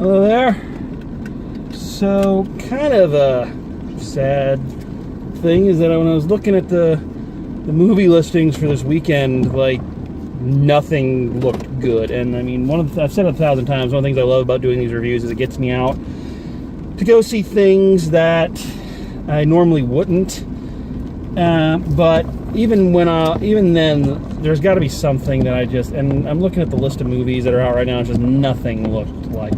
Hello there. So, kind of a sad thing is that when I was looking at the movie listings for this weekend, like, nothing looked good. And I mean, I've said it 1,000 times, one of the things I love about doing these reviews is it gets me out to go see things that I normally wouldn't. But even then, there's got to be something that and I'm looking at the list of movies that are out right now, and just nothing looked like,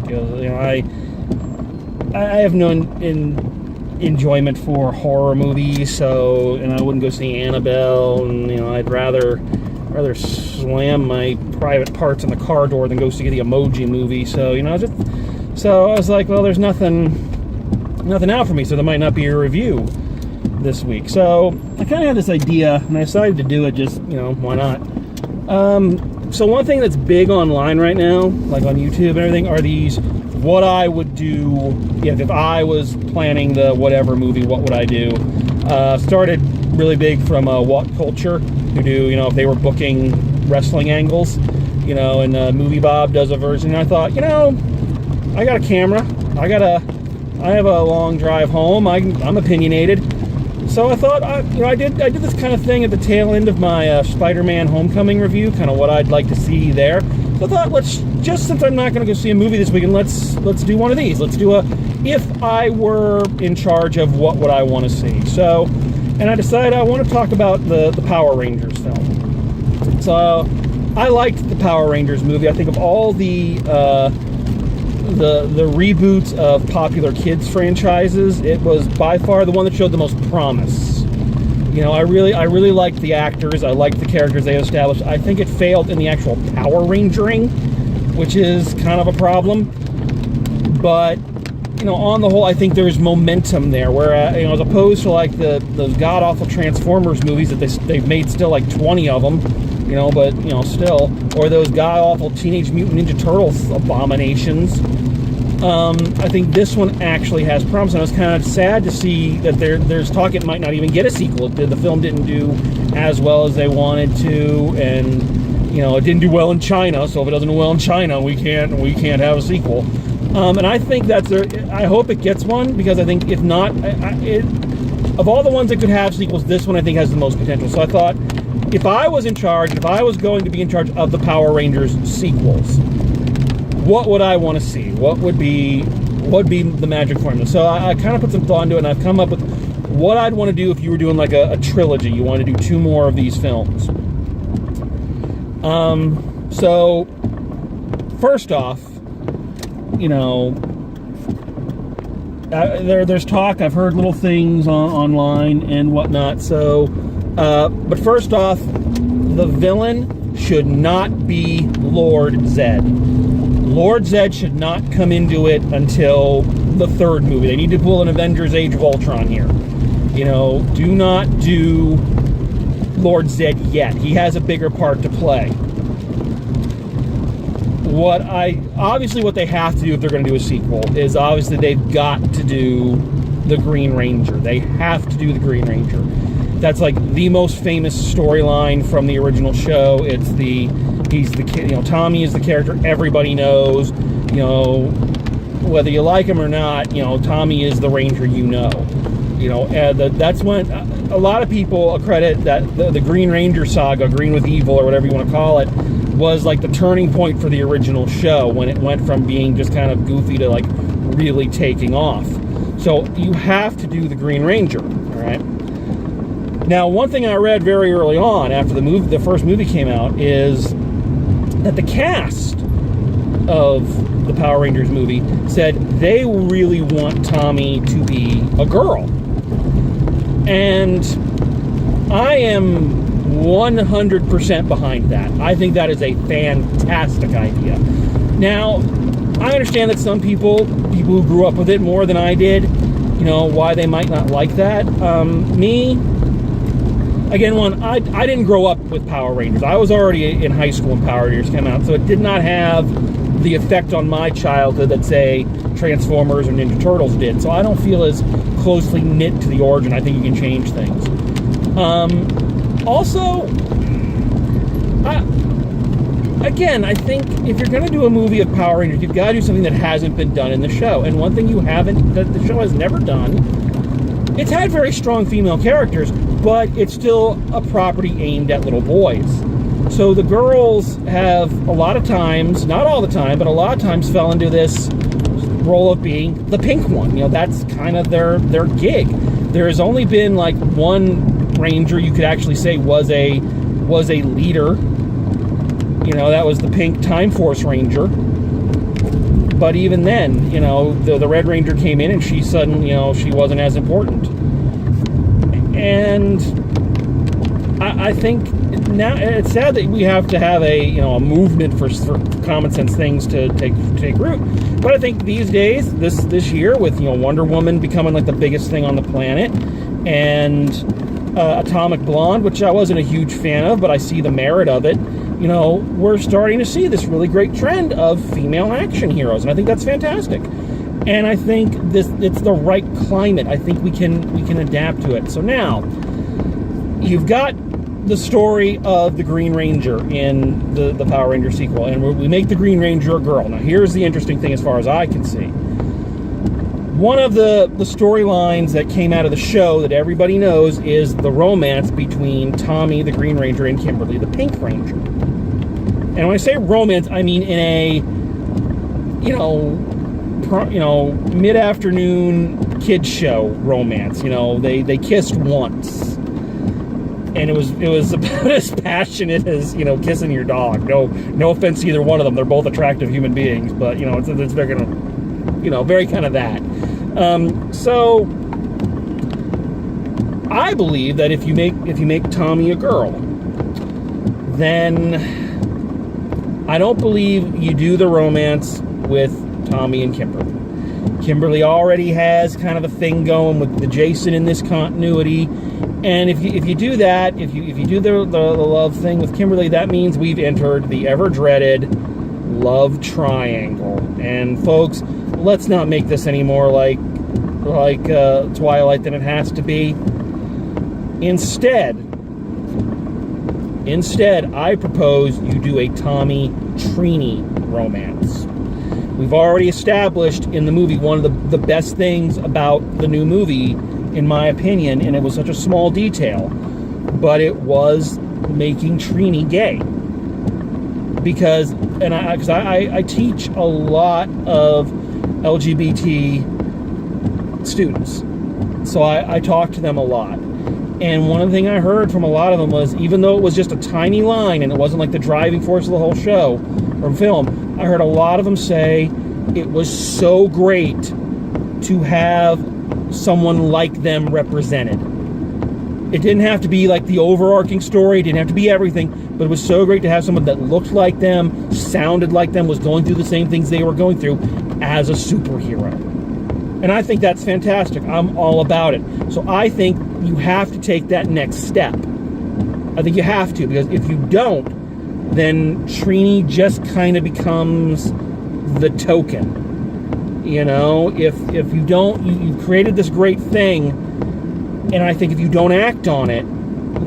I have no enjoyment for horror movies, and I wouldn't go see Annabelle, and I'd rather slam my private parts in the car door than go see the Emoji Movie. So so I was like, well, there's nothing out for me, so there might not be a review this week. So I kind of had this idea, and I decided to do it. Just why not? So one thing that's big online right now, like on YouTube and everything, are these what I would do if I was planning the whatever movie. What would I do? Started really big from What Culture, who do if they were booking wrestling angles, and Movie Bob does a version. And I thought, I got a camera, I have a long drive home, I'm opinionated. So I thought, I did this kind of thing at the tail end of my Spider-Man Homecoming review, kind of what I'd like to see there. So I thought, since I'm not going to go see a movie this weekend, let's do one of these. Let's do if I were in charge of what would I want to see. So, and I decided I want to talk about the Power Rangers film. So I liked the Power Rangers movie. I think of all the reboots of popular kids franchises, it was by far the one that showed the most promise. I really liked the actors. I liked the characters they established. I think it failed in the actual Power Rangering, which is kind of a problem. But on the whole, I think there's momentum there. Where as opposed to like those god awful Transformers movies that they've made still like 20 of them. But still, or those god awful Teenage Mutant Ninja Turtles abominations. I think this one actually has promise, and I was kind of sad to see that there's talk it might not even get a sequel. The film didn't do as well as they wanted to, and it didn't do well in China. So if it doesn't do well in China, we can't have a sequel. And I think I hope it gets one, because I think if not, of all the ones that could have sequels, this one I think has the most potential. So I thought, if I was in charge, if I was going to be in charge of the Power Rangers sequels, what would I want to see? What would be the magic formula? So I kind of put some thought into it, and I've come up with what I'd want to do if you were doing like a trilogy. You want to do 2 more of these films. So first off, there's talk. I've heard little things online and whatnot. So, but first off, the villain should not be Lord Zed. Lord Zed should not come into it until the 3rd movie. They need to pull an Avengers Age of Ultron here. Do not do Lord Zed yet. He has a bigger part to play. What they have to do if they're going to do a sequel is obviously they've got to do the Green Ranger. They have to do the Green Ranger. That's like the most famous storyline from the original show. He's the kid. Tommy is the character everybody knows. Whether you like him or not, Tommy is the Ranger. That's when a lot of people credit that the Green Ranger saga, Green with Evil or whatever you want to call it, was like the turning point for the original show, when it went from being just kind of goofy to like really taking off. So you have to do the Green Ranger, all right? Now, one thing I read very early on after the first movie came out is that the cast of the Power Rangers movie said they really want Tommy to be a girl. And I am 100% behind that. I think that is a fantastic idea. Now, I understand that some people who grew up with it more than I did, why they might not like that. Me, again, I didn't grow up with Power Rangers. I was already in high school when Power Rangers came out, so it did not have the effect on my childhood that, say, Transformers or Ninja Turtles did. So I don't feel as closely knit to the origin. I think you can change things. Also, again, I think if you're going to do a movie of Power Rangers, you've got to do something that hasn't been done in the show. And one thing that the show has never done, it's had very strong female characters, but it's still a property aimed at little boys. So the girls have a lot of times, not all the time, but a lot of times fell into this role of being the pink one. That's kind of their gig. There has only been like one ranger you could actually say was a leader. That was the pink Time Force Ranger. But even then, the Red Ranger came in and she suddenly, she wasn't as important. And I think now it's sad that we have to have a movement for common sense things to take root. But I think these days, this year, with Wonder Woman becoming like the biggest thing on the planet, and Atomic Blonde, which I wasn't a huge fan of, but I see the merit of it. We're starting to see this really great trend of female action heroes, and I think that's fantastic. And I think it's the right climate. I think we can adapt to it. So now you've got the story of the Green Ranger in the Power Ranger sequel, and we make the Green Ranger a girl. Now here's the interesting thing as far as I can see. One of the storylines that came out of the show that everybody knows is the romance between Tommy, the Green Ranger, and Kimberly, the Pink Ranger. And when I say romance, I mean in a, mid-afternoon kids show romance. They kissed once, and it was about as passionate as kissing your dog. No offense to either one of them; they're both attractive human beings, but it's very kind of, very kind of that. So I believe that if you make Tommy a girl, then I don't believe you do the romance with Tommy and Kimberly. Kimberly already has kind of a thing going with the Jason in this continuity, and if you do that, if you do the love thing with Kimberly, that means we've entered the ever dreaded love triangle. And folks, let's not make this any more like Twilight than it has to be. Instead, I propose you do a Tommy Trini romance. We've already established in the movie one of the best things about the new movie, in my opinion, and it was such a small detail, but it was making Trini gay. Because I teach a lot of LGBT students, so I talk to them a lot. And one of the things I heard from a lot of them was, even though it was just a tiny line and it wasn't like the driving force of the whole show or film, I heard a lot of them say it was so great to have someone like them represented. It didn't have to be like the overarching story, it didn't have to be everything, but it was so great to have someone that looked like them, sounded like them, was going through the same things they were going through as a superhero. And I think that's fantastic. I'm all about it. So I think you have to take that next step. I think you have to, because if you don't, then Trini just kind of becomes the token. If you don't, you've created this great thing, and I think if you don't act on it,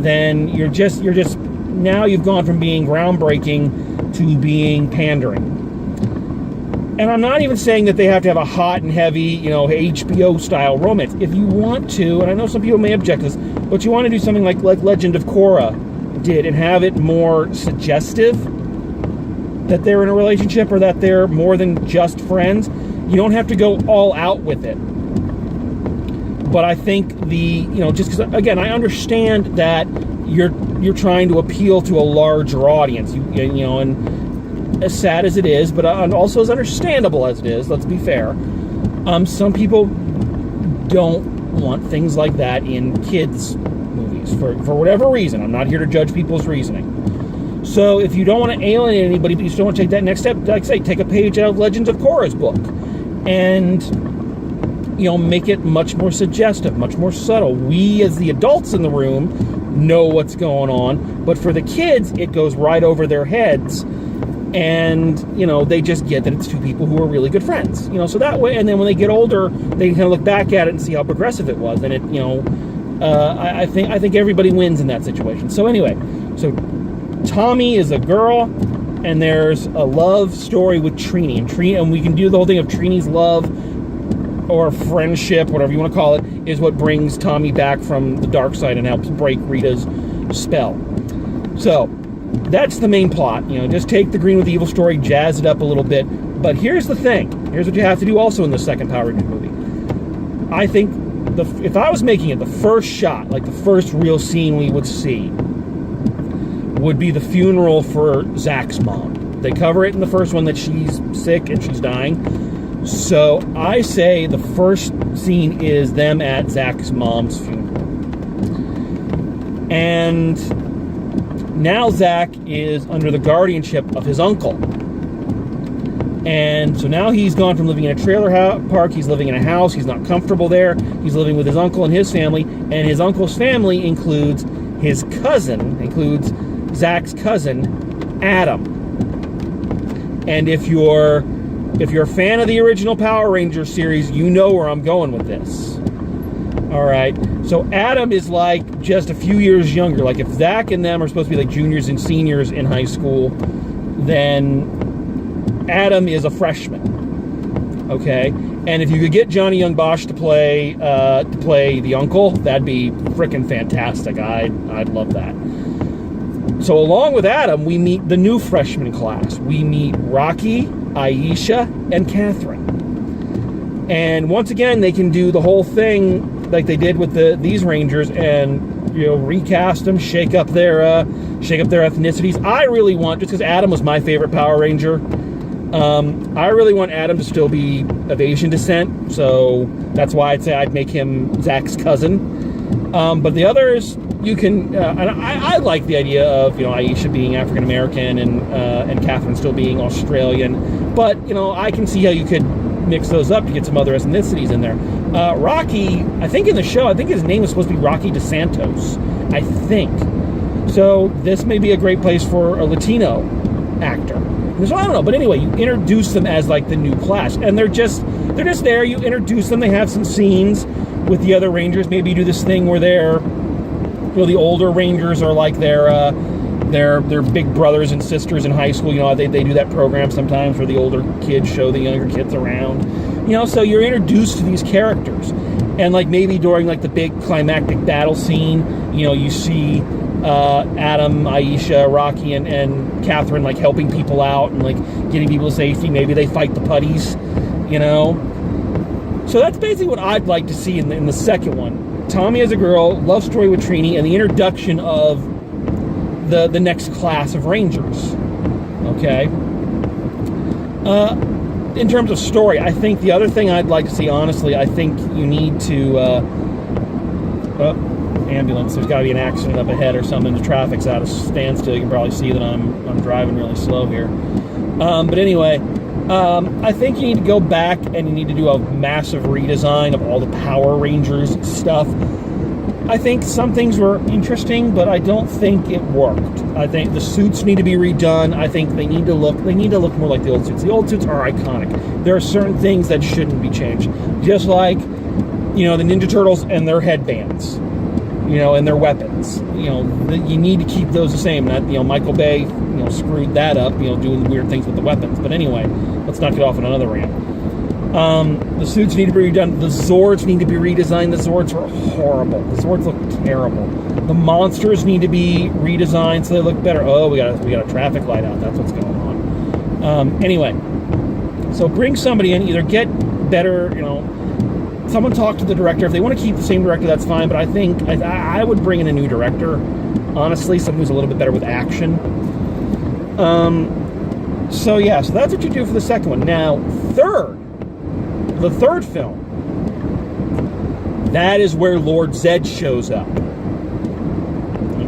then you're just now you've gone from being groundbreaking to being pandering. And I'm not even saying that they have to have a hot and heavy, HBO style romance. If you want to, and I know some people may object to this, but you want to do something like Legend of Korra did and have it more suggestive that they're in a relationship or that they're more than just friends, you don't have to go all out with it. But I think just because, again, I understand that you're trying to appeal to a larger audience, and as sad as it is, but also as understandable as it is, let's be fair, some people don't want things like that in kids' movies for whatever reason. I'm not here to judge people's reasoning. So if you don't want to alienate anybody, but you still want to take that next step, like I say, take a page out of Legends of Korra's book and make it much more suggestive, much more subtle. We, as the adults in the room, know what's going on, but for the kids, it goes right over their heads. And, they just get that it's two people who are really good friends. So that way, and then when they get older, they can kind of look back at it and see how progressive it was. And it, I think everybody wins in that situation. So anyway, so Tommy is a girl, and there's a love story with Trini. And we can do the whole thing of Trini's love or friendship, whatever you want to call it, is what brings Tommy back from the dark side and helps break Rita's spell. So that's the main plot. Just take the Green with Evil story, jazz it up a little bit. But here's the thing. Here's what you have to do also in the second Power Rangers movie. I think if I was making it, the first shot, like the first real scene we would see, would be the funeral for Zach's mom. They cover it in the first one that she's sick and she's dying. So I say the first scene is them at Zach's mom's funeral. And now Zach is under the guardianship of his uncle. And so now he's gone from living in a trailer park, he's living in a house, he's not comfortable there, he's living with his uncle and his family, and his uncle's family includes his cousin, includes Zach's cousin, Adam. And if you're a fan of the original Power Rangers series, you know where I'm going with this. Alright, so Adam is like just a few years younger. Like if Zach and them are supposed to be like juniors and seniors in high school, then Adam is a freshman. Okay, and if you could get Johnny Young Bosch to play the uncle, that'd be freaking fantastic. I'd love that. So along with Adam, we meet the new freshman class. We meet Rocky, Aisha, and Catherine. And once again, they can do the whole thing like they did with these Rangers, and recast them, shake up their ethnicities. I really want, just because Adam was my favorite Power Ranger, I really want Adam to still be of Asian descent, so that's why I'd say I'd make him Zach's cousin. But the others, you can, and I like the idea of Aisha being African American and Catherine still being Australian. But I can see how you could mix those up to get some other ethnicities in there. Rocky, I think in the show, I think his name is supposed to be Rocky DeSantos. I think. So this may be a great place for a Latino actor. So I don't know, but anyway, you introduce them as like the new class, and they're just there. You introduce them. They have some scenes with the other Rangers. Maybe you do this thing where the older Rangers are like their big brothers and sisters in high school. They do that program sometimes where the older kids show the younger kids around. So you're introduced to these characters, and like maybe during like the big climactic battle scene, you see Adam, Aisha, Rocky, and Catherine like helping people out and like getting people to safety. Maybe they fight the putties, So that's basically what I'd like to see in the second one. Tommy as a girl, love story with Trini, and the introduction of the next class of Rangers. Okay. In terms of story, I think the other thing I'd like to see, honestly, I think you need to ambulance. There's got to be an accident up ahead or something. The traffic's at a standstill. You can probably see that I'm driving really slow here. But anyway, I think you need to go back and you need to do a massive redesign of all the Power Rangers stuff. I think some things were interesting, but I don't think it worked. I think the suits need to be redone. I think they need to look more like the old suits. The old suits are iconic. There are certain things that shouldn't be changed. Just like, the Ninja Turtles and their headbands, and their weapons. You need to keep those the same. Not, Michael Bay, screwed that up, doing the weird things with the weapons. But anyway, let's not get off on another rant. The suits need to be redone. The Zords need to be redesigned. The Zords are horrible. The Zords look terrible. The monsters need to be redesigned so they look better. Oh, we got a traffic light out. That's what's going on. Anyway, so bring somebody in. Either get better, someone talk to the director. If they want to keep the same director, that's fine. But I think I would bring in a new director. Honestly, someone who's a little bit better with action. So that's what you do for the second one. Now, the third film, that is where Lord Zed shows up.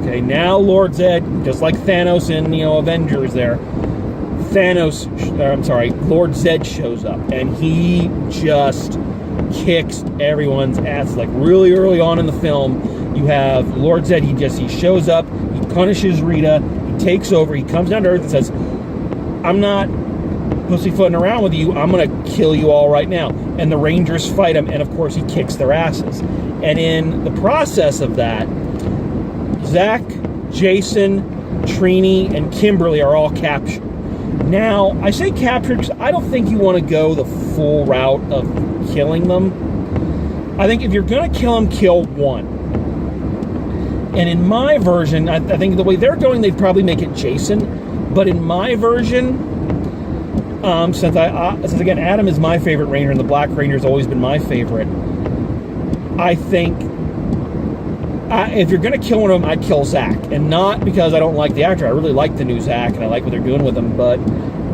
Okay, now Lord Zed, just like Thanos in, Avengers there, Lord Zed shows up, and he just kicks everyone's ass. Like, really early on in the film, you have Lord Zed, he shows up, he punishes Rita, he takes over, he comes down to Earth and says, I'm not pussyfooting around with you, I'm going to kill you all right now. And the Rangers fight him, and of course he kicks their asses. And in the process of that, Zach, Jason, Trini, and Kimberly are all captured. Now, I say captured because I don't think you want to go the full route of killing them. I think if you're going to kill them, kill one. And in my version, I think the way they're going, they'd probably make it Jason. But in my version, since again, Adam is my favorite Ranger and the Black Ranger's always been my favorite, I think if you're going to kill one of them, I'd kill Zach. And not because I don't like the actor. I really like the new Zach, and I like what they're doing with him. But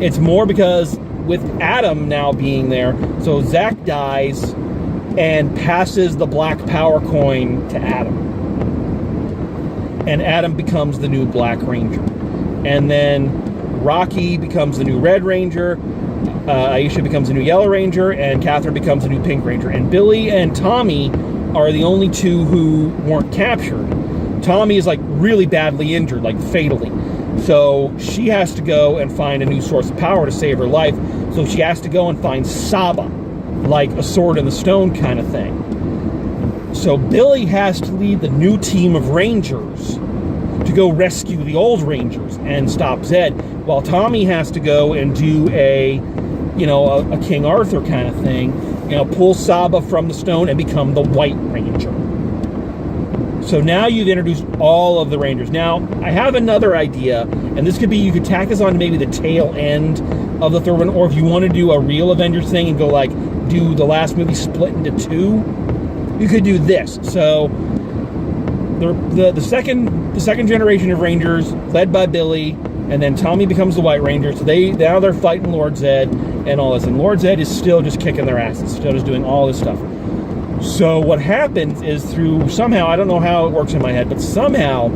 it's more because with Adam now being there, so Zach dies and passes the black power coin to Adam. And Adam becomes the new Black Ranger. And then Rocky becomes the new Red Ranger. Aisha becomes the new Yellow Ranger. And Catherine becomes the new Pink Ranger. And Billy and Tommy are the only two who weren't captured. Tommy is like really badly injured, like fatally. So she has to go and find a new source of power to save her life. So she has to go and find Saba, like a sword in the stone kind of thing. So Billy has to lead the new team of Rangers to go rescue the old Rangers and stop Zed, while Tommy has to go and do a King Arthur kind of thing, pull Saba from the stone and become the White Ranger. So now you've introduced all of the Rangers. Now, I have another idea, and this could be, you could tack this on to maybe the tail end of the third one, or if you want to do a real Avengers thing and go like, do the last movie split into two, you could do this. So the second generation of Rangers, led by Billy, and then Tommy becomes the White Ranger. So now they're fighting Lord Zed and all this. And Lord Zed is still just kicking their asses, still just doing all this stuff. So what happens is through somehow, I don't know how it works in my head, but somehow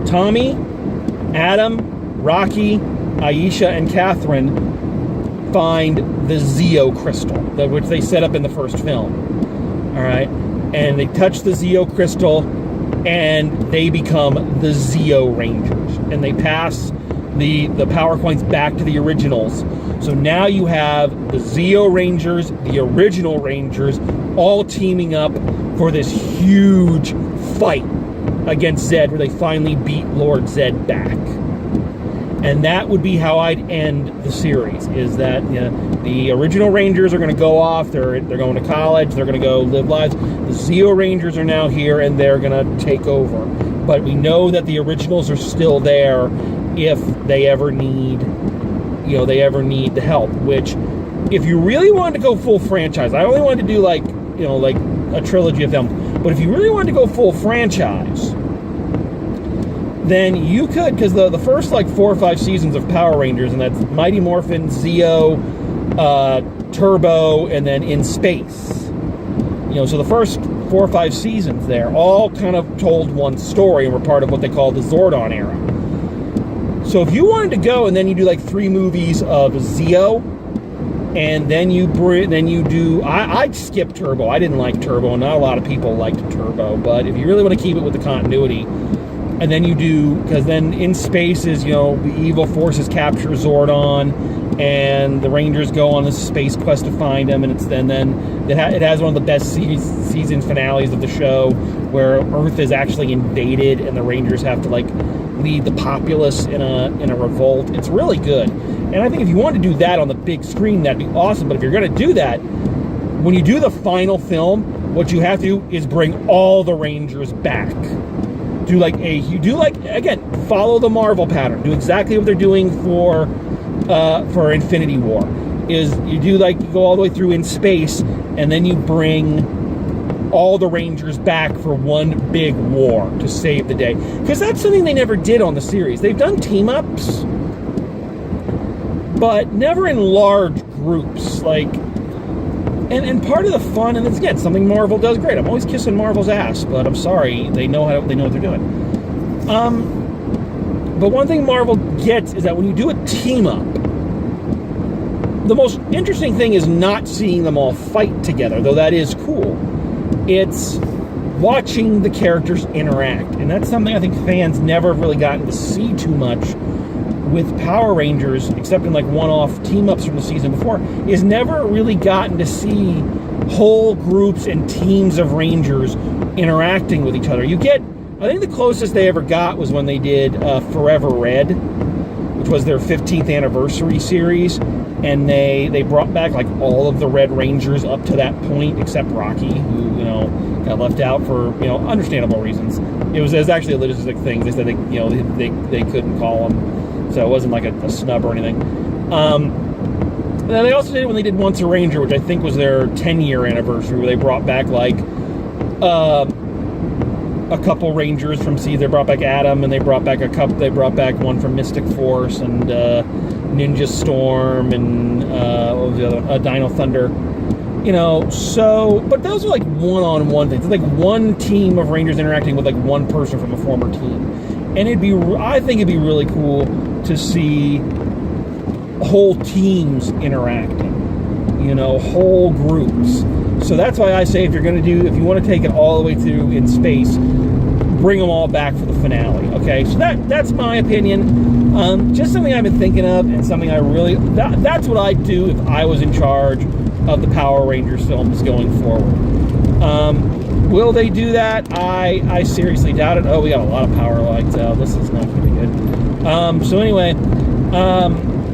Tommy, Adam, Rocky, Aisha, and Catherine find the Zeo crystal, which they set up in the first film. All right, and they touch the Zeo crystal, and they become the Zeo Rangers, and they pass the power coins back to the originals. So now you have the Zeo Rangers, the original Rangers, all teaming up for this huge fight against Zed, where they finally beat Lord Zed back. And that would be how I'd end the series, is that the original Rangers are going to go off, they're going to college, they're going to go live lives. The Zeo Rangers are now here, and they're going to take over. But we know that the originals are still there if they ever need, the help. Which, if you really wanted to go full franchise, I only wanted to do like a trilogy of films. But if you really wanted to go full franchise, then you could, because the first 4 or 5 seasons of Power Rangers, and that's Mighty Morphin, Zeo, Turbo, and then In Space. So the first 4 or 5 seasons there all kind of told one story and were part of what they call the Zordon era. So if you wanted to go and then you do 3 movies of Zeo, and then I'd skip Turbo. I didn't like Turbo, and not a lot of people liked Turbo, but if you really want to keep it with the continuity, and then you do, because then In Space is, the evil forces capture Zordon, and the Rangers go on this space quest to find him, and it has one of the best season finales of the show, where Earth is actually invaded, and the Rangers have to lead the populace in a revolt. It's really good, and I think if you want to do that on the big screen, that'd be awesome. But if you're going to do that, when you do the final film, what you have to do is bring all the Rangers back. Again, follow the Marvel pattern. Do exactly what they're doing for Infinity War. Is you go all the way through In Space, and then you bring all the Rangers back for one big war to save the day. Because that's something they never did on the series. They've done team-ups, but never in large groups. And part of the fun, and it's, again, something Marvel does great. I'm always kissing Marvel's ass, but I'm sorry, they know what they're doing. But one thing Marvel gets is that when you do a team-up, the most interesting thing is not seeing them all fight together, though that is cool. It's watching the characters interact, and that's something I think fans never have really gotten to see too much with Power Rangers, except in one-off team-ups from the season before, is never really gotten to see whole groups and teams of Rangers interacting with each other. I think the closest they ever got was when they did Forever Red, which was their 15th anniversary series, and they brought back like all of the Red Rangers up to that point, except Rocky, who got left out for understandable reasons. It was actually a logistic thing. They said they couldn't call him, so it wasn't like a snub or anything. Now they also did it when they did Once a Ranger, which I think was their 10-year anniversary, where they brought back like a couple Rangers from Seas. They brought back Adam, and they brought back one from Mystic Force, and Ninja Storm, and what was the other one? Dino Thunder. But those are like one-on-one things. It's like one team of Rangers interacting with like one person from a former team. And I think it'd be really cool to see whole teams interacting, whole groups. So that's why I say if you want to take it all the way through in space, bring them all back for the finale. Okay, so that's my opinion. Just something I've been thinking of, and something that's what I'd do if I was in charge of the Power Rangers films going forward. Will they do that? I seriously doubt it. Oh, we got a lot of power lights out. This is not going to be good. So anyway,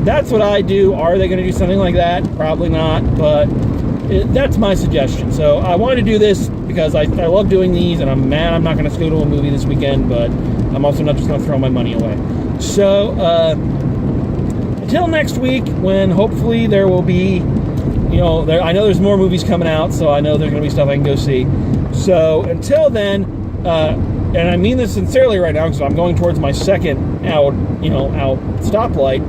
that's what I do. Are they going to do something like that? Probably not, but that's my suggestion. So I wanted to do this because I love doing these, and I'm mad I'm not going to go to a movie this weekend, but I'm also not just going to throw my money away. So until next week, when hopefully there will be, I know there's more movies coming out, so I know there's going to be stuff I can go see. So until then, and I mean this sincerely right now because I'm going towards my second out stoplight.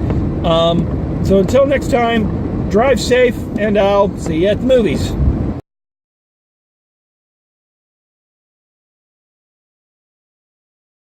So until next time, drive safe, and I'll see you at the movies.